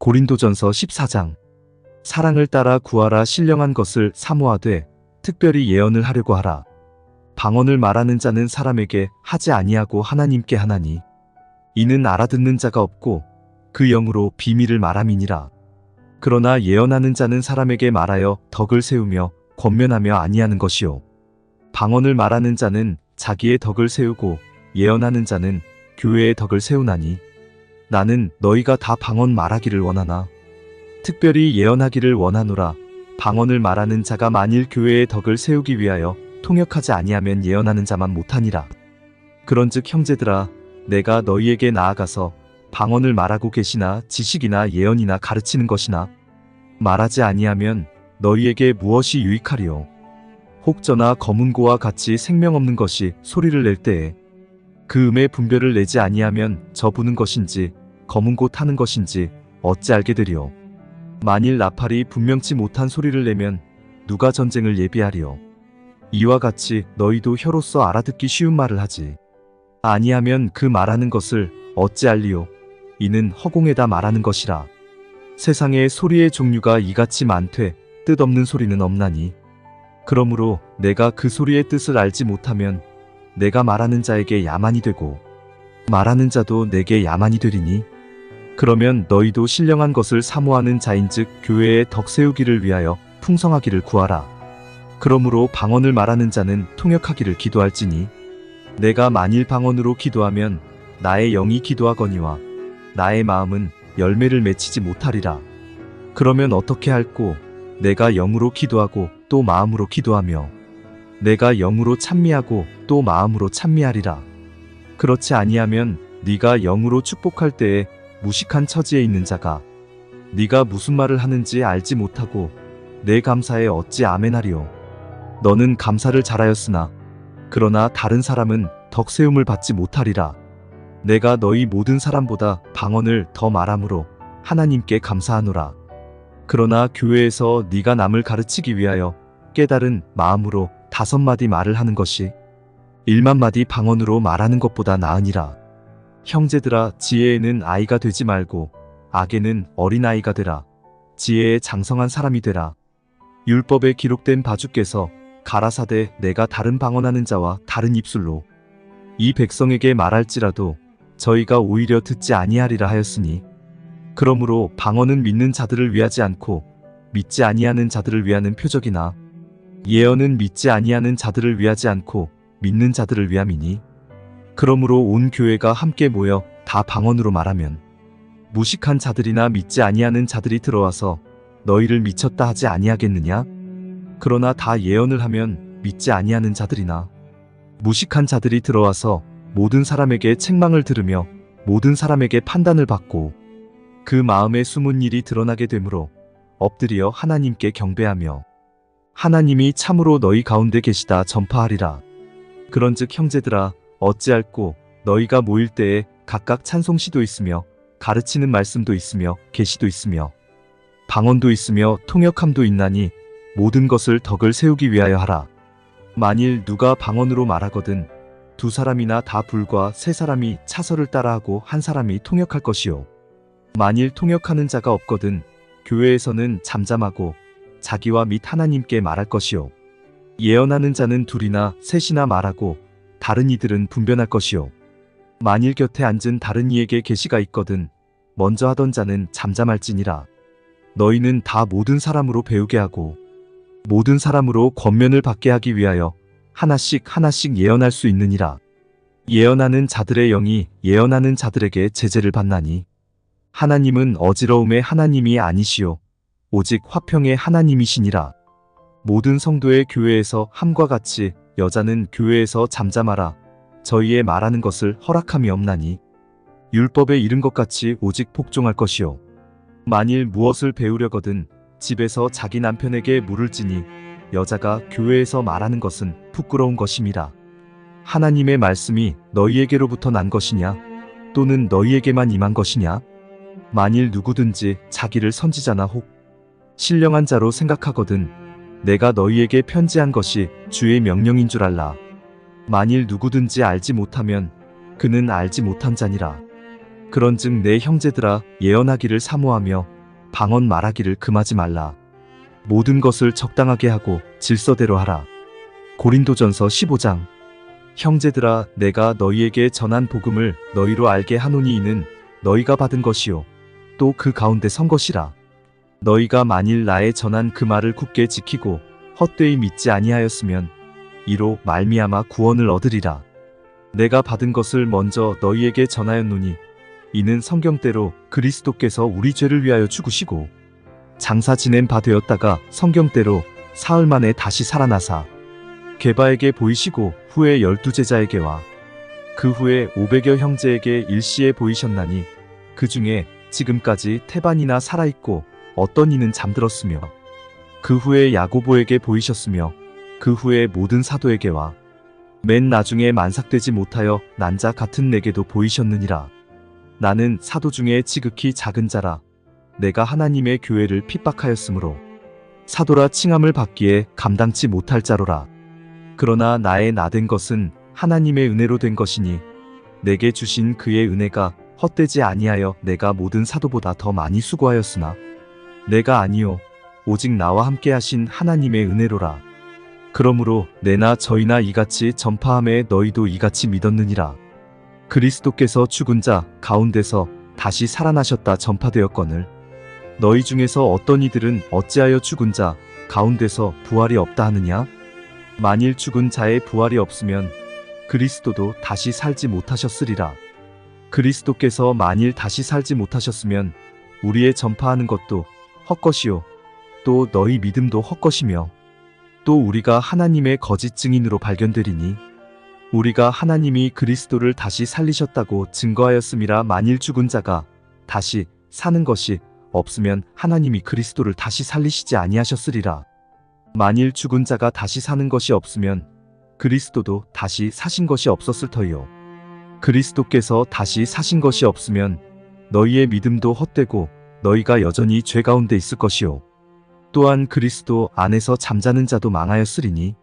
고린도전서 14장. 사랑을 따라 구하라. 신령한 것을 사모하되 특별히 예언을 하려고 하라. 방언을 말하는 자는 사람에게 하지 아니하고 하나님께 하나니 이는 알아듣는 자가 없고 그 영으로 비밀을 말함이니라. 그러나 예언하는 자는 사람에게 말하여 덕을 세우며 권면하며 아니하는 것이요. 방언을 말하는 자는 자기의 덕을 세우고 예언하는 자는 교회의 덕을 세우나니 나는 너희가 다 방언 말하기를 원하나 특별히 예언하기를 원하노라. 방언을 말하는 자가 만일 교회의 덕을 세우기 위하여 통역하지 아니하면 예언하는 자만 못하니라. 그런즉 형제들아, 내가 너희에게 나아가서 방언을 말하고 계시나 지식이나 예언이나 가르치는 것이나 말하지 아니하면 너희에게 무엇이 유익하리요. 혹저나 검은고와 같이 생명 없는 것이 소리를 낼 때에 그 음의 분별을 내지 아니하면 저 부는 것인지 검은고 타는 것인지 어찌 알게 되리요. 만일 나팔이 분명치 못한 소리를 내면 누가 전쟁을 예비하리요. 이와 같이 너희도 혀로서 알아듣기 쉬운 말을 하지 아니하면 그 말하는 것을 어찌 알리요. 이는 허공에다 말하는 것이라. 세상에 소리의 종류가 이같이 많되 뜻없는 소리는 없나니 그러므로 내가 그 소리의 뜻을 알지 못하면 내가 말하는 자에게 야만이 되고 말하는 자도 내게 야만이 되리니 그러면 너희도 신령한 것을 사모하는 자인즉 교회의 덕 세우기를 위하여 풍성하기를 구하라. 그러므로 방언을 말하는 자는 통역하기를 기도할지니 내가 만일 방언으로 기도하면 나의 영이 기도하거니와 나의 마음은 열매를 맺히지 못하리라. 그러면 어떻게 할꼬? 내가 영으로 기도하고 또 마음으로 기도하며 내가 영으로 찬미하고 또 마음으로 찬미하리라. 그렇지 아니하면 네가 영으로 축복할 때에 무식한 처지에 있는 자가 네가 무슨 말을 하는지 알지 못하고 내 감사에 어찌 아멘하리요. 너는 감사를 잘하였으나 그러나 다른 사람은 덕세움을 받지 못하리라. 내가 너희 모든 사람보다 방언을 더 말함으로 하나님께 감사하노라. 그러나 교회에서 네가 남을 가르치기 위하여 깨달은 마음으로 5마디 말을 하는 것이 1만마디 방언으로 말하는 것보다 나으니라. 형제들아, 지혜에는 아이가 되지 말고 악에는 어린아이가 되라. 지혜에 장성한 사람이 되라. 율법에 기록된 바 주께서 가라사대 내가 다른 방언하는 자와 다른 입술로 이 백성에게 말할지라도 저희가 오히려 듣지 아니하리라 하였으니 그러므로 방언은 믿는 자들을 위하지 않고 믿지 아니하는 자들을 위하는 표적이나 예언은 믿지 아니하는 자들을 위하지 않고 믿는 자들을 위함이니 그러므로 온 교회가 함께 모여 다 방언으로 말하면 무식한 자들이나 믿지 아니하는 자들이 들어와서 너희를 미쳤다 하지 아니하겠느냐? 그러나 다 예언을 하면 믿지 아니하는 자들이나 무식한 자들이 들어와서 모든 사람에게 책망을 들으며 모든 사람에게 판단을 받고 그 마음에 숨은 일이 드러나게 되므로 엎드려 하나님께 경배하며 하나님이 참으로 너희 가운데 계시다 전파하리라. 그런즉 형제들아, 어찌할꼬? 너희가 모일 때에 각각 찬송시도 있으며 가르치는 말씀도 있으며 계시도 있으며 방언도 있으며 통역함도 있나니 모든 것을 덕을 세우기 위하여 하라. 만일 누가 방언으로 말하거든 2사람이나 다 불과 3사람이 차서를 따라하고 1사람이 통역할 것이요. 만일 통역하는 자가 없거든 교회에서는 잠잠하고 자기와 및 하나님께 말할 것이요. 예언하는 자는 2이나 3이나 말하고 다른 이들은 분변할 것이요. 만일 곁에 앉은 다른 이에게 계시가 있거든 먼저 하던 자는 잠잠할지니라. 너희는 다 모든 사람으로 배우게 하고 모든 사람으로 권면을 받게 하기 위하여 하나씩 하나씩 예언할 수 있느니라. 예언하는 자들의 영이 예언하는 자들에게 제재를 받나니 하나님은 어지러움의 하나님이 아니시오 오직 화평의 하나님이시니라. 모든 성도의 교회에서 함과 같이 여자는 교회에서 잠잠하라. 저희의 말하는 것을 허락함이 없나니 율법에 이른 것 같이 오직 복종할 것이요. 만일 무엇을 배우려거든 집에서 자기 남편에게 물을지니 여자가 교회에서 말하는 것은 부끄러운 것임이라. 하나님의 말씀이 너희에게로부터 난 것이냐 또는 너희에게만 임한 것이냐? 만일 누구든지 자기를 선지자나 혹 신령한 자로 생각하거든 내가 너희에게 편지한 것이 주의 명령인 줄 알라. 만일 누구든지 알지 못하면 그는 알지 못한 자니라. 그런즉 내 형제들아 예언하기를 사모하며 방언 말하기를 금하지 말라. 모든 것을 적당하게 하고 질서대로 하라. 고린도전서 15장. 형제들아 내가 너희에게 전한 복음을 너희로 알게 하노니 이는 너희가 받은 것이요 또 그 가운데 선 것이라. 너희가 만일 나의 전한 그 말을 굳게 지키고 헛되이 믿지 아니하였으면 이로 말미암아 구원을 얻으리라. 내가 받은 것을 먼저 너희에게 전하였노니 이는 성경대로 그리스도께서 우리 죄를 위하여 죽으시고 장사 지낸 바 되었다가 성경대로 사흘 만에 다시 살아나사 게바에게 보이시고 후에 12제자에게와 그 후에 500여 형제에게 일시에 보이셨나니 그 중에 지금까지 태반이나 살아있고 어떤 이는 잠들었으며 그 후에 야고보에게 보이셨으며 그 후에 모든 사도에게와 맨 나중에 만삭되지 못하여 난 자 같은 내게도 보이셨느니라. 나는 사도 중에 지극히 작은 자라. 내가 하나님의 교회를 핍박하였으므로 사도라 칭함을 받기에 감당치 못할 자로라. 그러나 나의 나된 것은 하나님의 은혜로 된 것이니 내게 주신 그의 은혜가 헛되지 아니하여 내가 모든 사도보다 더 많이 수고하였으나 내가 아니요 오직 나와 함께 하신 하나님의 은혜로라. 그러므로 내나 저희나 이같이 전파함에 너희도 이같이 믿었느니라. 그리스도께서 죽은 자 가운데서 다시 살아나셨다 전파되었거늘 너희 중에서 어떤 이들은 어찌하여 죽은 자 가운데서 부활이 없다 하느냐? 만일 죽은 자의 부활이 없으면 그리스도도 다시 살지 못하셨으리라. 그리스도께서 만일 다시 살지 못하셨으면 우리의 전파하는 것도 헛것이요 또 너희 믿음도 헛것이며 또 우리가 하나님의 거짓 증인으로 발견되리니 우리가 하나님이 그리스도를 다시 살리셨다고 증거하였음이라. 만일 죽은 자가 다시 사는 것이 없으면 하나님이 그리스도를 다시 살리시지 아니하셨으리라. 만일 죽은 자가 다시 사는 것이 없으면 그리스도도 다시 사신 것이 없었을 터이요. 그리스도께서 다시 사신 것이 없으면 너희의 믿음도 헛되고 너희가 여전히 죄 가운데 있을 것이요. 또한 그리스도 안에서 잠자는 자도 망하였으리니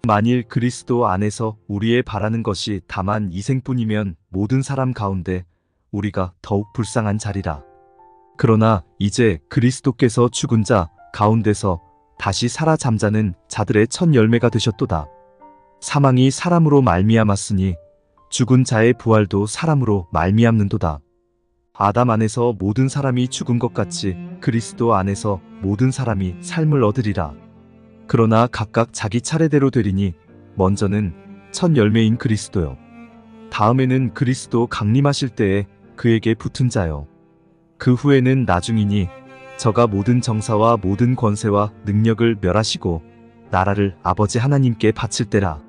만일 그리스도 안에서 우리의 바라는 것이 다만 이생뿐이면 모든 사람 가운데 우리가 더욱 불쌍한 자리라. 그러나 이제 그리스도께서 죽은 자 가운데서 다시 살아 잠자는 자들의 첫 열매가 되셨도다. 사망이 사람으로 말미암았으니 죽은 자의 부활도 사람으로 말미암는도다. 아담 안에서 모든 사람이 죽은 것 같이 그리스도 안에서 모든 사람이 삶을 얻으리라. 그러나 각각 자기 차례대로 되리니 먼저는 첫 열매인 그리스도요. 다음에는 그리스도 강림하실 때에 그에게 붙은 자요. 그 후에는 나중이니 저가 모든 정사와 모든 권세와 능력을 멸하시고 나라를 아버지 하나님께 바칠 때라.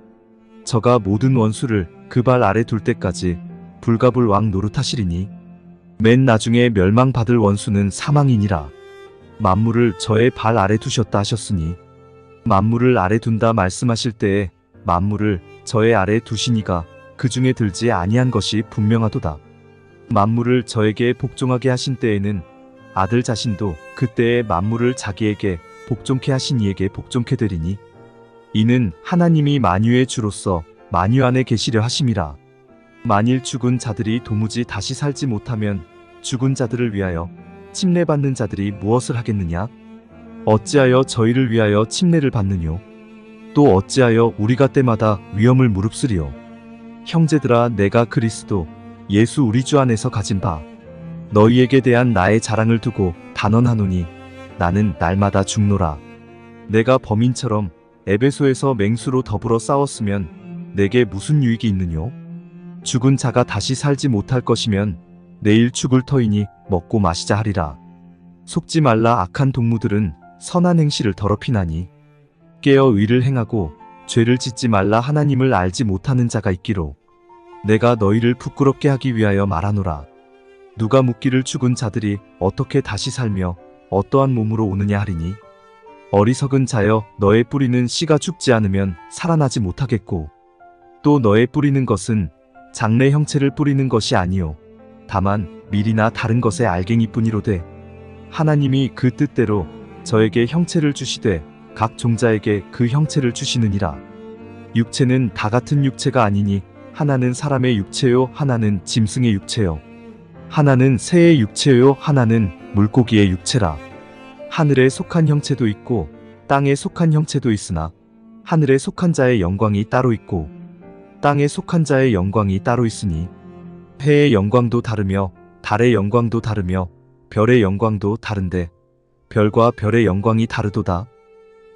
저가 모든 원수를 그 발 아래 둘 때까지 불가불 왕 노릇하시리니 맨 나중에 멸망받을 원수는 사망이니라. 만물을 저의 발 아래 두셨다 하셨으니 만물을 아래 둔다 말씀하실 때에 만물을 저의 아래 두시니가 그 중에 들지 아니한 것이 분명하도다. 만물을 저에게 복종하게 하신 때에는 아들 자신도 그때에 만물을 자기에게 복종케 하신 이에게 복종케 되리니 이는 하나님이 만유의 주로서 만유 안에 계시려 하심이라. 만일 죽은 자들이 도무지 다시 살지 못하면 죽은 자들을 위하여 침례받는 자들이 무엇을 하겠느냐? 어찌하여 저희를 위하여 침례를 받느뇨? 또 어찌하여 우리가 때마다 위험을 무릅쓰리요? 형제들아 내가 그리스도 예수 우리 주 안에서 가진 바 너희에게 대한 나의 자랑을 두고 단언하노니 나는 날마다 죽노라. 내가 범인처럼 에베소에서 맹수로 더불어 싸웠으면 내게 무슨 유익이 있느뇨? 죽은 자가 다시 살지 못할 것이면 내일 죽을 터이니 먹고 마시자 하리라. 속지 말라. 악한 동무들은 선한 행실을 더럽히나니 깨어 의를 행하고 죄를 짓지 말라. 하나님을 알지 못하는 자가 있기로 내가 너희를 부끄럽게 하기 위하여 말하노라. 누가 묻기를 죽은 자들이 어떻게 다시 살며 어떠한 몸으로 오느냐 하리니 어리석은 자여 너의 뿌리는 씨가 죽지 않으면 살아나지 못하겠고 또 너의 뿌리는 것은 장래 형체를 뿌리는 것이 아니요 다만 밀이나 다른 것의 알갱이뿐이로되 하나님이 그 뜻대로 저에게 형체를 주시되 각 종자에게 그 형체를 주시느니라. 육체는 다 같은 육체가 아니니 하나는 사람의 육체요 하나는 짐승의 육체요 하나는 새의 육체요 하나는 물고기의 육체라. 하늘에 속한 형체도 있고 땅에 속한 형체도 있으나 하늘에 속한 자의 영광이 따로 있고 땅에 속한 자의 영광이 따로 있으니 해의 영광도 다르며 달의 영광도 다르며 별의 영광도 다른데 별과 별의 영광이 다르도다.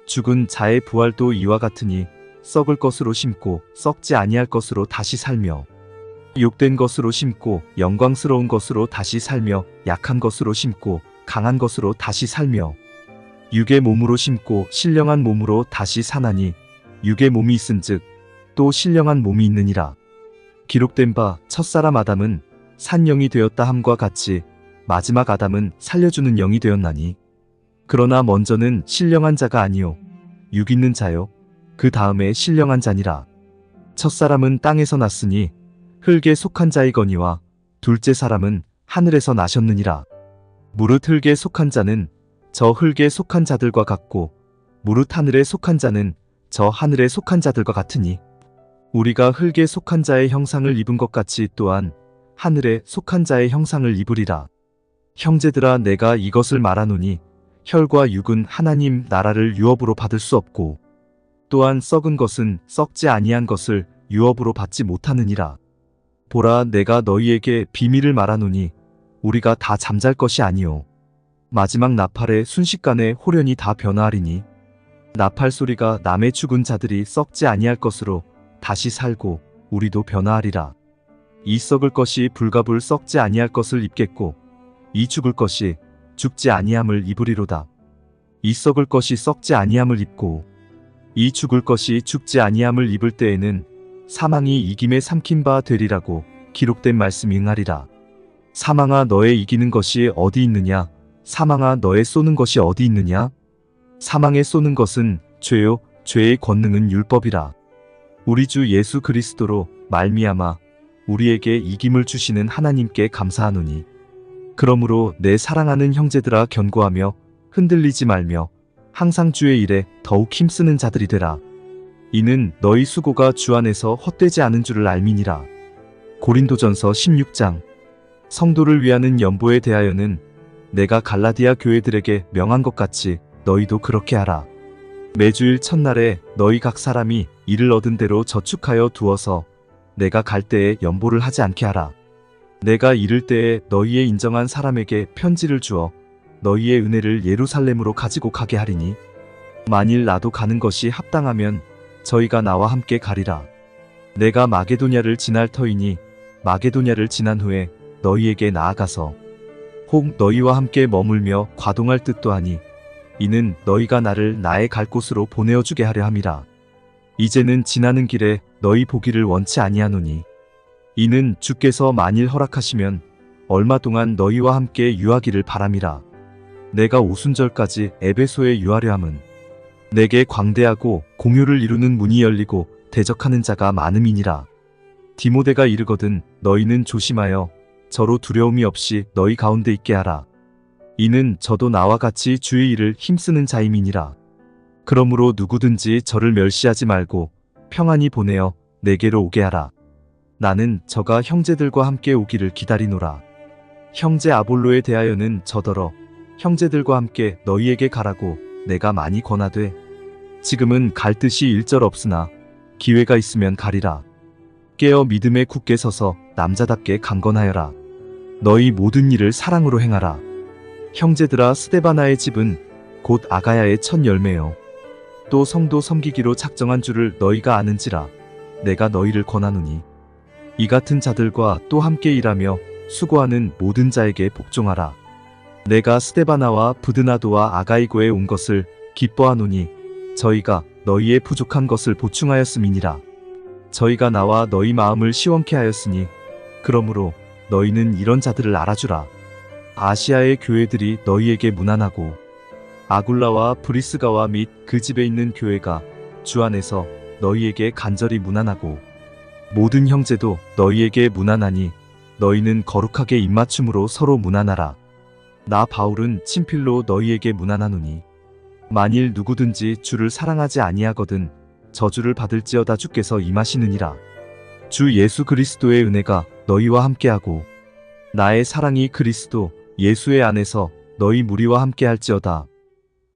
죽은 자의 부활도 이와 같으니 썩을 것으로 심고 썩지 아니할 것으로 다시 살며 욕된 것으로 심고 영광스러운 것으로 다시 살며 약한 것으로 심고 강한 것으로 다시 살며 육의 몸으로 심고 신령한 몸으로 다시 사나니 육의 몸이 있은즉 또 신령한 몸이 있느니라. 기록된 바 첫사람 아담은 산 영이 되었다 함과 같이 마지막 아담은 살려주는 영이 되었나니 그러나 먼저는 신령한 자가 아니요 육 있는 자요 그 다음에 신령한 자니라. 첫사람은 땅에서 났으니 흙에 속한 자이거니와 둘째 사람은 하늘에서 나셨느니라. 무릇 흙에 속한 자는 저 흙에 속한 자들과 같고 무릇 하늘에 속한 자는 저 하늘에 속한 자들과 같으니 우리가 흙에 속한 자의 형상을 입은 것 같이 또한 하늘에 속한 자의 형상을 입으리라. 형제들아 내가 이것을 말하노니 혈과 육은 하나님 나라를 유업으로 받을 수 없고 또한 썩은 것은 썩지 아니한 것을 유업으로 받지 못하느니라. 보라 내가 너희에게 비밀을 말하노니 우리가 다 잠잘 것이 아니요 마지막 나팔의 순식간에 홀연히 다 변화하리니 나팔 소리가 남의 죽은 자들이 썩지 아니할 것으로 다시 살고 우리도 변화하리라. 이 썩을 것이 불가불 썩지 아니할 것을 입겠고 이 죽을 것이 죽지 아니함을 입으리로다. 이 썩을 것이 썩지 아니함을 입고 이 죽을 것이 죽지 아니함을 입을 때에는 사망이 이김에 삼킨 바 되리라고 기록된 말씀이 응하리라. 사망아 너의 이기는 것이 어디 있느냐? 사망아 너의 쏘는 것이 어디 있느냐? 사망에 쏘는 것은 죄요 죄의 권능은 율법이라. 우리 주 예수 그리스도로 말미암아 우리에게 이김을 주시는 하나님께 감사하노니 그러므로 내 사랑하는 형제들아 견고하며 흔들리지 말며 항상 주의 일에 더욱 힘쓰는 자들이 되라. 이는 너희 수고가 주 안에서 헛되지 않은 줄을 알미니라. 고린도전서 16장. 성도를 위하는 연보에 대하여는 내가 갈라디아 교회들에게 명한 것 같이 너희도 그렇게 하라. 매주일 첫날에 너희 각 사람이 이를 얻은 대로 저축하여 두어서 내가 갈 때에 연보를 하지 않게 하라. 내가 이를 때에 너희의 인정한 사람에게 편지를 주어 너희의 은혜를 예루살렘으로 가지고 가게 하리니 만일 나도 가는 것이 합당하면 저희가 나와 함께 가리라. 내가 마게도냐를 지날 터이니 마게도냐를 지난 후에 너희에게 나아가서 혹 너희와 함께 머물며 과동할 뜻도 하니 이는 너희가 나를 나의 갈 곳으로 보내어 주게 하려 함이라. 이제는 지나는 길에 너희 보기를 원치 아니하노니 이는 주께서 만일 허락하시면 얼마 동안 너희와 함께 유하기를 바람이라. 내가 오순절까지 에베소에 유하려 함은 내게 광대하고 공효를 이루는 문이 열리고 대적하는 자가 많음이니라. 디모데가 이르거든 너희는 조심하여 저로 두려움이 없이 너희 가운데 있게 하라. 이는 저도 나와 같이 주의 일을 힘쓰는 자임이니라. 그러므로 누구든지 저를 멸시하지 말고 평안히 보내어 내게로 오게 하라. 나는 저가 형제들과 함께 오기를 기다리노라. 형제 아볼로에 대하여는 저더러 형제들과 함께 너희에게 가라고 내가 많이 권하되 지금은 갈 뜻이 일절 없으나 기회가 있으면 가리라. 깨어 믿음에 굳게 서서 남자답게 강건하여라. 너희 모든 일을 사랑으로 행하라. 형제들아 스데바나의 집은 곧 아가야의 첫 열매요 또 성도 섬기기로 작정한 줄을 너희가 아는지라. 내가 너희를 권하노니 이 같은 자들과 또 함께 일하며 수고하는 모든 자에게 복종하라. 내가 스데바나와 부드나도와 아가이고에 온 것을 기뻐하노니 저희가 너희의 부족한 것을 보충하였음이니라. 저희가 나와 너희 마음을 시원케 하였으니 그러므로 너희는 이런 자들을 알아주라. 아시아의 교회들이 너희에게 문안하고 아굴라와 브리스가와 및 그 집에 있는 교회가 주 안에서 너희에게 간절히 문안하고 모든 형제도 너희에게 문안하니 너희는 거룩하게 입맞춤으로 서로 문안하라. 나 바울은 친필로 너희에게 문안하노니 만일 누구든지 주를 사랑하지 아니하거든 저주를 받을지어다. 주께서 임하시느니라. 주 예수 그리스도의 은혜가 너희와 함께하고 나의 사랑이 그리스도 예수의 안에서 너희 무리와 함께 할지어다.